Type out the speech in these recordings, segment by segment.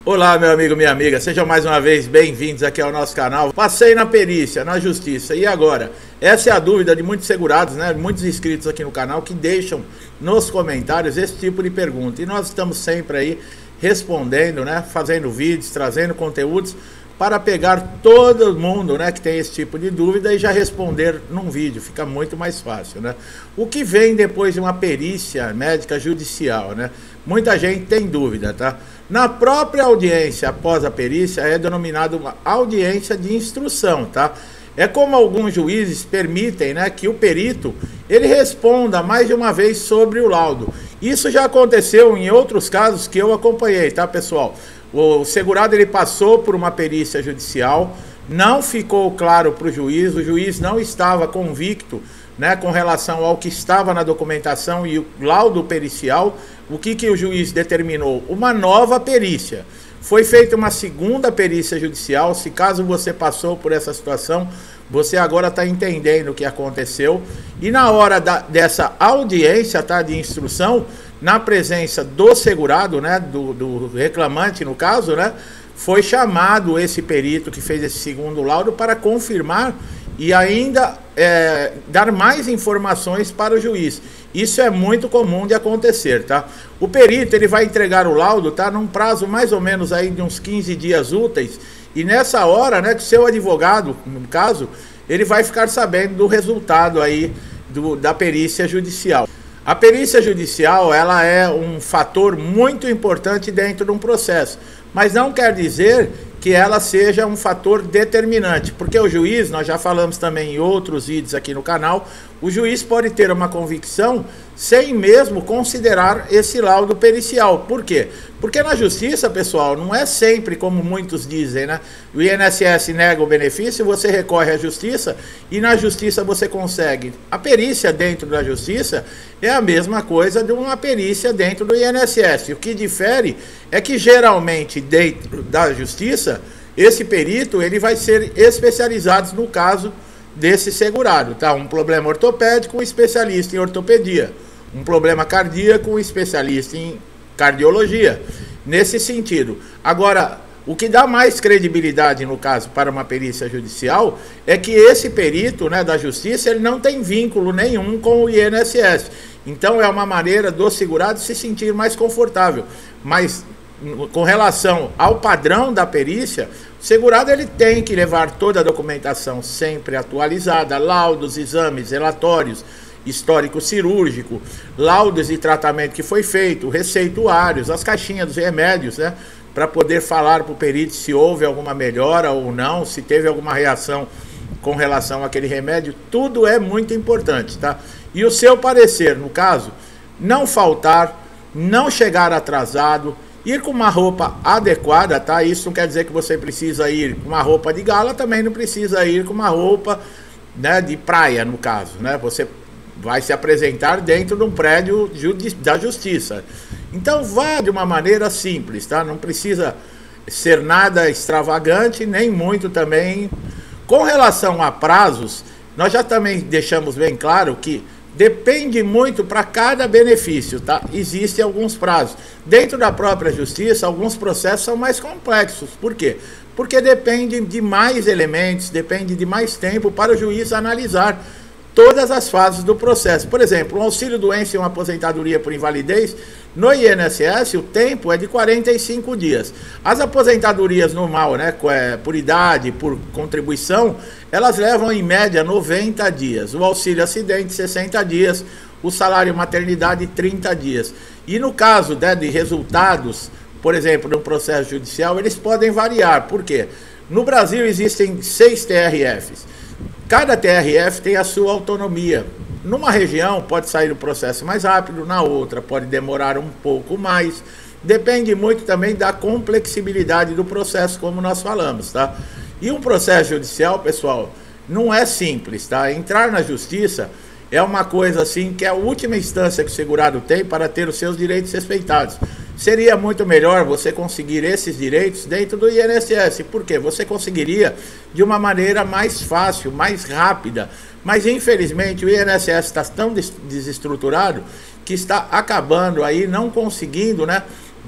Olá, meu amigo, minha amiga, sejam mais uma vez bem-vindos aqui ao nosso canal. Passei na perícia, na justiça, e agora? Essa é a dúvida de muitos segurados, né? Muitos inscritos aqui no canal que deixam nos comentários esse tipo de pergunta. E nós estamos sempre aí respondendo, né? Fazendo vídeos, trazendo conteúdos para pegar todo mundo, né, que tem esse tipo de dúvida e já responder num vídeo, fica muito mais fácil, né? O que vem depois de uma perícia médica judicial, né? Muita gente tem dúvida, tá? Na própria audiência após a perícia é denominada uma audiência de instrução, tá? É como alguns juízes permitem, né, que o perito ele responda mais de uma vez sobre o laudo. Isso já aconteceu em outros casos que eu acompanhei, tá, pessoal? O segurado ele passou por uma perícia judicial, não ficou claro para o juiz não estava convicto, né, com relação ao que estava na documentação e o laudo pericial. O que o juiz determinou? Uma nova perícia. Foi feita uma segunda perícia judicial. Se caso você passou por essa situação, você agora está entendendo o que aconteceu. E na hora dessa audiência, tá, de instrução, na presença do segurado, né, do reclamante no caso, né, foi chamado esse perito que fez esse segundo laudo para confirmar e ainda dar mais informações para o juiz. Isso é muito comum de acontecer, tá? O perito ele vai entregar o laudo, tá, num prazo mais ou menos aí de uns 15 dias úteis, e nessa hora, né, que o seu advogado, no caso, ele vai ficar sabendo do resultado aí da perícia judicial. A perícia judicial, ela é um fator muito importante dentro de um processo, mas não quer dizer que ela seja um fator determinante, porque o juiz, nós já falamos também em outros vídeos aqui no canal, o juiz pode ter uma convicção sem mesmo considerar esse laudo pericial. Por quê? Porque na justiça, pessoal, não é sempre como muitos dizem, né? O INSS nega o benefício, você recorre à justiça e na justiça você consegue. A perícia dentro da justiça é a mesma coisa de uma perícia dentro do INSS. O que difere é que geralmente dentro da justiça, esse perito ele vai ser especializado no caso desse segurado, tá? Um problema ortopédico, um especialista em ortopedia. Um problema cardíaco, um especialista em cardiologia. Nesse sentido. Agora, o que dá mais credibilidade, no caso, para uma perícia judicial, é que esse perito, né, da justiça, ele não tem vínculo nenhum com o INSS. Então, é uma maneira do segurado se sentir mais confortável. Mas, com relação ao padrão da perícia, o segurado ele tem que levar toda a documentação sempre atualizada, laudos, exames, relatórios, histórico cirúrgico, laudos de tratamento que foi feito, receituários, as caixinhas dos remédios, né, para poder falar para o perito se houve alguma melhora ou não, se teve alguma reação com relação àquele remédio. Tudo é muito importante, tá? E o seu parecer, no caso, não faltar, não chegar atrasado, ir com uma roupa adequada, tá? Isso não quer dizer que você precisa ir com uma roupa de gala, também não precisa ir com uma roupa, né, de praia, no caso, né? Você vai se apresentar dentro de um prédio da justiça. Então vá de uma maneira simples, tá? Não precisa ser nada extravagante, nem muito também. Com relação a prazos, nós já também deixamos bem claro que depende muito para cada benefício, tá? Existem alguns prazos. Dentro da própria justiça, alguns processos são mais complexos. Por quê? Porque depende de mais elementos, depende de mais tempo para o juiz analisar todas as fases do processo. Por exemplo, um auxílio-doença e uma aposentadoria por invalidez, no INSS o tempo é de 45 dias. As aposentadorias normal, né, por idade, por contribuição, elas levam em média 90 dias. O auxílio-acidente, 60 dias. O salário maternidade, 30 dias. E no caso, né, de resultados, por exemplo, no processo judicial, eles podem variar. Por quê? No Brasil existem 6 TRFs. Cada TRF tem a sua autonomia. Numa região pode sair o processo mais rápido, na outra pode demorar um pouco mais. Depende muito também da complexibilidade do processo, como nós falamos, tá? E um processo judicial, pessoal, não é simples, tá? Entrar na justiça é uma coisa assim que é a última instância que o segurado tem para ter os seus direitos respeitados. Seria muito melhor você conseguir esses direitos dentro do INSS, porque você conseguiria de uma maneira mais fácil, mais rápida. Mas infelizmente o INSS está tão desestruturado que está acabando aí, não conseguindo, né,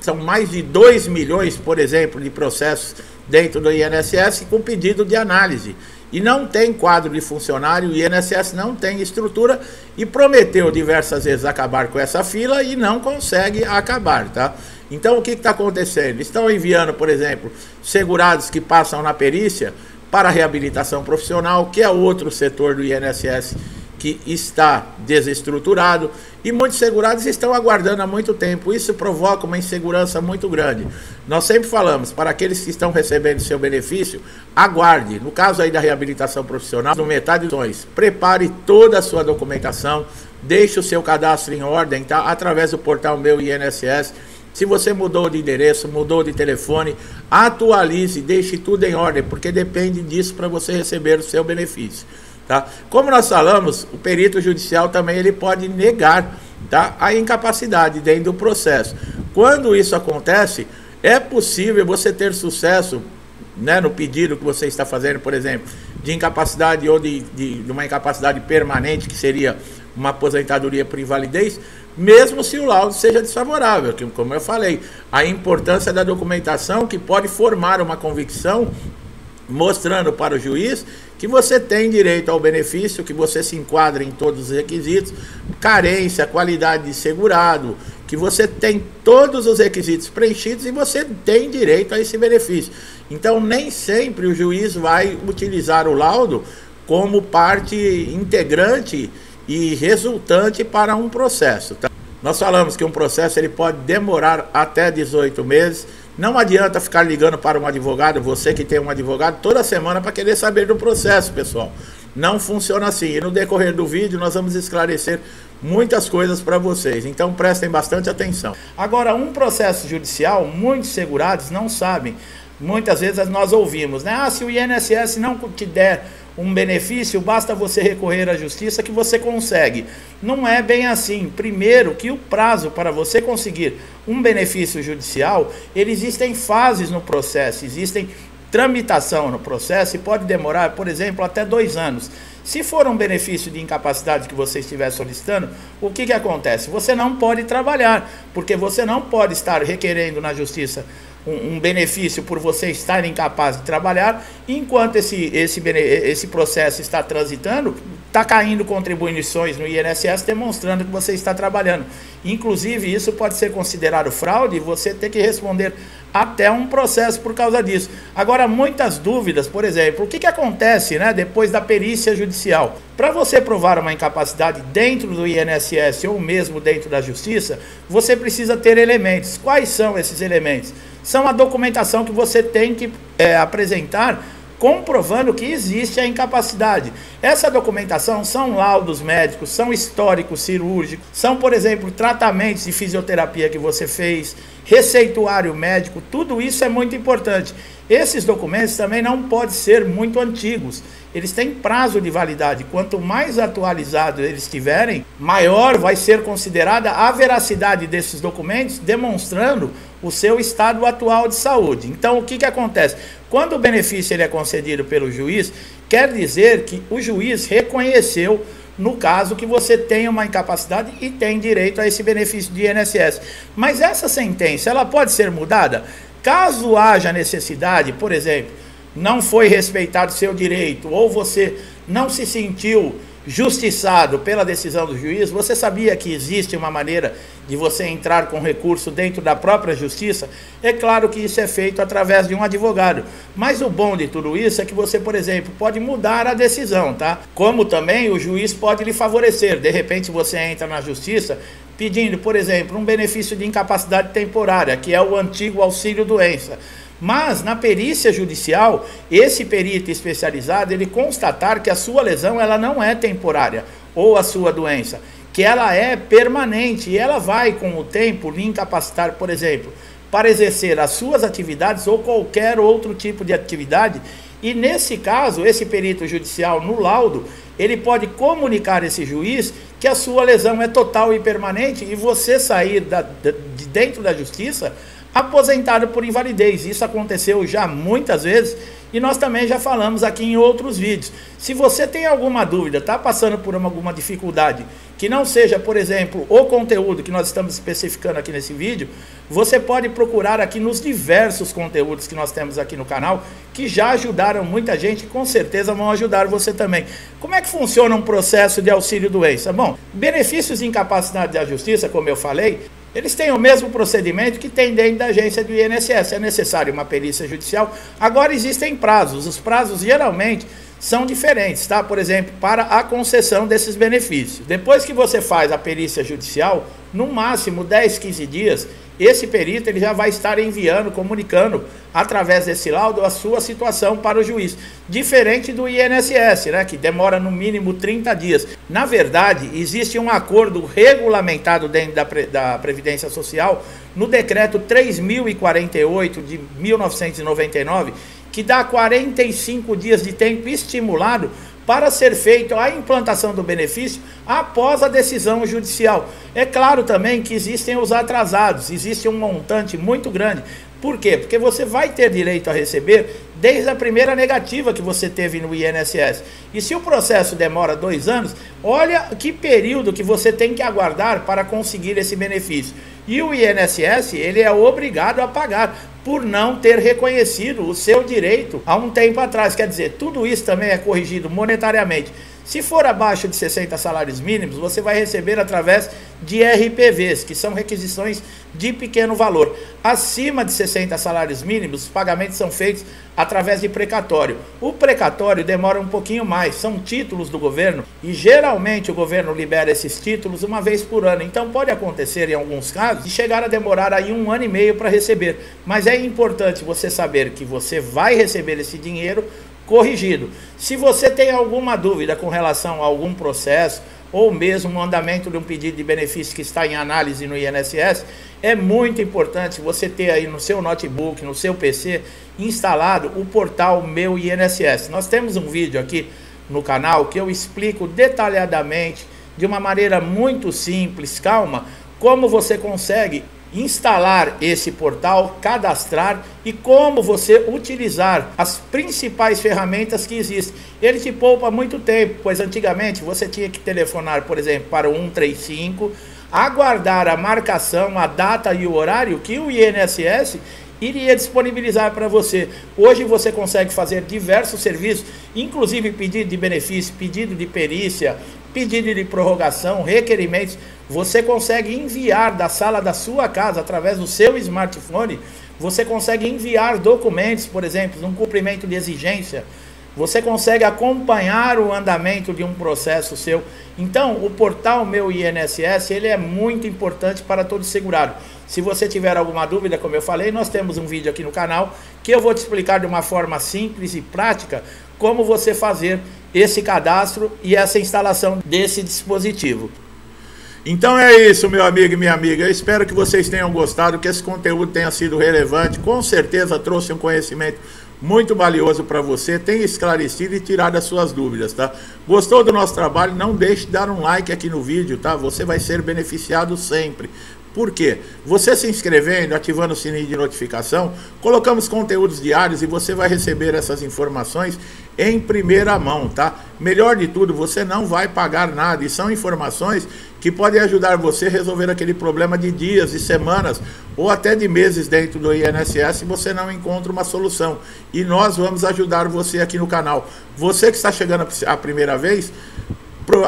são mais de 2 milhões, por exemplo, de processos dentro do INSS com pedido de análise. E não tem quadro de funcionário, o INSS não tem estrutura e prometeu diversas vezes acabar com essa fila e não consegue acabar, tá? Então o que está acontecendo? Estão enviando, por exemplo, segurados que passam na perícia para a reabilitação profissional, que é outro setor do INSS que está desestruturado, e muitos segurados estão aguardando há muito tempo. Isso provoca uma insegurança muito grande. Nós sempre falamos, para aqueles que estão recebendo seu benefício, aguarde. No caso aí da reabilitação profissional, no metade dos ações, prepare toda a sua documentação, deixe o seu cadastro em ordem, tá? Através do portal Meu INSS. Se você mudou de endereço, mudou de telefone, atualize, deixe tudo em ordem, porque depende disso para você receber o seu benefício. Tá? Como nós falamos, o perito judicial também ele pode negar, tá, a incapacidade dentro do processo. Quando isso acontece, é possível você ter sucesso, né, no pedido que você está fazendo, por exemplo, de incapacidade ou de uma incapacidade permanente, que seria uma aposentadoria por invalidez, mesmo se o laudo seja desfavorável, que, como eu falei, a importância da documentação que pode formar uma convicção mostrando para o juiz que você tem direito ao benefício, que você se enquadra em todos os requisitos, carência, qualidade de segurado, que você tem todos os requisitos preenchidos e você tem direito a esse benefício. Então, nem sempre o juiz vai utilizar o laudo como parte integrante e resultante para um processo, tá? Nós falamos que um processo ele pode demorar até 18 meses. Não adianta ficar ligando para um advogado, você que tem um advogado, toda semana para querer saber do processo, pessoal. Não funciona assim. E no decorrer do vídeo nós vamos esclarecer muitas coisas para vocês. Então prestem bastante atenção. Agora, um processo judicial, muitos segurados não sabem. Muitas vezes nós ouvimos, né? Ah, se o INSS não te der um benefício, basta você recorrer à justiça que você consegue. Não é bem assim. Primeiro, que o prazo para você conseguir um benefício judicial, existem fases no processo, existem tramitação no processo e pode demorar, por exemplo, até 2 anos. Se for um benefício de incapacidade que você estiver solicitando, o que acontece? Você não pode trabalhar, porque você não pode estar requerendo na justiça um benefício por você estar incapaz de trabalhar, enquanto esse processo está transitando, está caindo contribuições no INSS demonstrando que você está trabalhando. Inclusive, isso pode ser considerado fraude e você ter que responder até um processo por causa disso. Agora, muitas dúvidas, por exemplo, o que acontece, né, depois da perícia judicial? Para você provar uma incapacidade dentro do INSS ou mesmo dentro da justiça, você precisa ter elementos. Quais são esses elementos? São a documentação que você tem que apresentar comprovando que existe a incapacidade. Essa documentação são laudos médicos, são históricos cirúrgicos, são, por exemplo, tratamentos de fisioterapia que você fez, receituário médico, tudo isso é muito importante. Esses documentos também não podem ser muito antigos, eles têm prazo de validade. Quanto mais atualizados eles estiverem, maior vai ser considerada a veracidade desses documentos, demonstrando o seu estado atual de saúde. Então, o que acontece? Quando o benefício ele é concedido pelo juiz, quer dizer que o juiz reconheceu, no caso, que você tem uma incapacidade e tem direito a esse benefício de INSS. Mas essa sentença, ela pode ser mudada? Caso haja necessidade, por exemplo, não foi respeitado seu direito, ou você não se sentiu justiçado pela decisão do juiz, você sabia que existe uma maneira de você entrar com recurso dentro da própria justiça? É claro que isso é feito através de um advogado, mas o bom de tudo isso é que você, por exemplo, pode mudar a decisão, tá? Como também o juiz pode lhe favorecer. De repente você entra na justiça pedindo, por exemplo, um benefício de incapacidade temporária, que é o antigo auxílio-doença. Mas na perícia judicial, esse perito especializado, ele constatar que a sua lesão ela não é temporária, ou a sua doença, que ela é permanente e ela vai com o tempo lhe incapacitar, por exemplo, para exercer as suas atividades ou qualquer outro tipo de atividade. E nesse caso, esse perito judicial no laudo, ele pode comunicar a esse juiz que a sua lesão é total e permanente e você sair de dentro da justiça aposentado por invalidez. Isso aconteceu já muitas vezes e nós também já falamos aqui em outros vídeos. Se você tem alguma dúvida, está passando por alguma dificuldade, que não seja, por exemplo, o conteúdo que nós estamos especificando aqui nesse vídeo, você pode procurar aqui nos diversos conteúdos que nós temos aqui no canal, que já ajudaram muita gente e com certeza vão ajudar você também. Como é que funciona um processo de auxílio-doença? Bom, benefícios de incapacidade da justiça, como eu falei, eles têm o mesmo procedimento que tem dentro da agência do INSS. É necessário uma perícia judicial. Agora existem prazos. Os prazos geralmente são diferentes, tá? Por exemplo, para a concessão desses benefícios. Depois que você faz a perícia judicial, no máximo 10, 15 dias, esse perito ele já vai estar enviando, comunicando através desse laudo a sua situação para o juiz. Diferente do INSS, né, que demora no mínimo 30 dias. Na verdade, existe um acordo regulamentado dentro da Previdência Social no decreto 3048 de 1999, que dá 45 dias de tempo estimulado para ser feita a implantação do benefício após a decisão judicial. É claro também que existem os atrasados, existe um montante muito grande. Por quê? Porque você vai ter direito a receber desde a primeira negativa que você teve no INSS. E se o processo demora 2 anos, olha que período que você tem que aguardar para conseguir esse benefício. E o INSS, ele é obrigado a pagar por não ter reconhecido o seu direito há um tempo atrás. Quer dizer, tudo isso também é corrigido monetariamente. Se for abaixo de 60 salários mínimos, você vai receber através de RPVs, que são requisições de pequeno valor. Acima de 60 salários mínimos, os pagamentos são feitos através de precatório. O precatório demora um pouquinho mais, são títulos do governo e geralmente o governo libera esses títulos uma vez por ano. Então pode acontecer em alguns casos de chegar a demorar aí 1 ano e meio para receber. Mas é importante você saber que você vai receber esse dinheiro corrigido. Se você tem alguma dúvida com relação a algum processo ou mesmo o andamento de um pedido de benefício que está em análise no INSS, é muito importante você ter aí no seu notebook, no seu PC, instalado o portal Meu INSS. Nós temos um vídeo aqui no canal que eu explico detalhadamente, de uma maneira muito simples, calma, como você consegue instalar esse portal, cadastrar e como você utilizar as principais ferramentas que existem. Ele te poupa muito tempo, pois antigamente você tinha que telefonar, por exemplo, para o 135, aguardar a marcação, a data e o horário que o INSS iria disponibilizar para você. Hoje você consegue fazer diversos serviços, inclusive pedido de benefício, pedido de perícia, pedido de prorrogação, requerimentos. Você consegue enviar da sala da sua casa, através do seu smartphone, você consegue enviar documentos, por exemplo, um cumprimento de exigência. Você consegue acompanhar o andamento de um processo seu. Então, o portal Meu INSS, ele é muito importante para todo segurado. Se você tiver alguma dúvida, como eu falei, nós temos um vídeo aqui no canal que eu vou te explicar de uma forma simples e prática como você fazer esse cadastro e essa instalação desse dispositivo. Então é isso, meu amigo e minha amiga. Eu espero que vocês tenham gostado, que esse conteúdo tenha sido relevante. Com certeza trouxe um conhecimento muito valioso para você, tem esclarecido e tirado as suas dúvidas, tá? Gostou do nosso trabalho? Não deixe de dar um like aqui no vídeo, tá? Você vai ser beneficiado sempre. Por quê? Você se inscrevendo, ativando o sininho de notificação, colocamos conteúdos diários e você vai receber essas informações em primeira mão, tá? Melhor de tudo, você não vai pagar nada e são informações que podem ajudar você a resolver aquele problema de dias, de semanas ou até de meses dentro do INSS se você não encontra uma solução. E nós vamos ajudar você aqui no canal. Você que está chegando a primeira vez,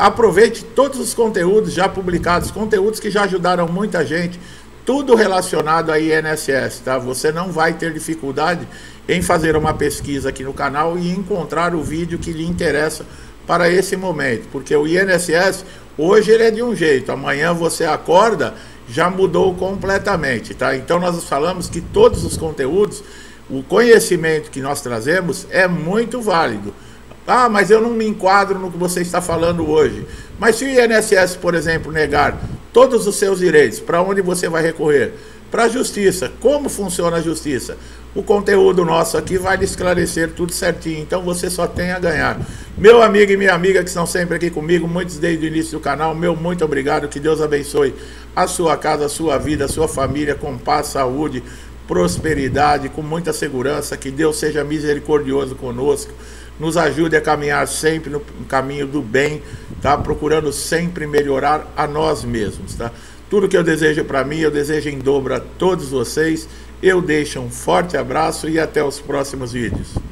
aproveite todos os conteúdos já publicados, conteúdos que já ajudaram muita gente, tudo relacionado a INSS, tá? Você não vai ter dificuldade em fazer uma pesquisa aqui no canal e encontrar o vídeo que lhe interessa para esse momento, porque o INSS hoje ele é de um jeito, amanhã você acorda, já mudou completamente, tá? Então nós falamos que todos os conteúdos, o conhecimento que nós trazemos é muito válido. Ah, mas eu não me enquadro no que você está falando hoje. Mas se o INSS, por exemplo, negar todos os seus direitos, para onde você vai recorrer? Para a justiça. Como funciona a justiça? O conteúdo nosso aqui vai lhe esclarecer tudo certinho. Então você só tem a ganhar. Meu amigo e minha amiga que estão sempre aqui comigo, muitos desde o início do canal, meu muito obrigado. Que Deus abençoe a sua casa, a sua vida, a sua família, com paz, saúde, prosperidade, com muita segurança, que Deus seja misericordioso conosco, nos ajude a caminhar sempre no caminho do bem, tá? Procurando sempre melhorar a nós mesmos, tá? Tudo que eu desejo para mim, eu desejo em dobro a todos vocês. Eu deixo um forte abraço e até os próximos vídeos.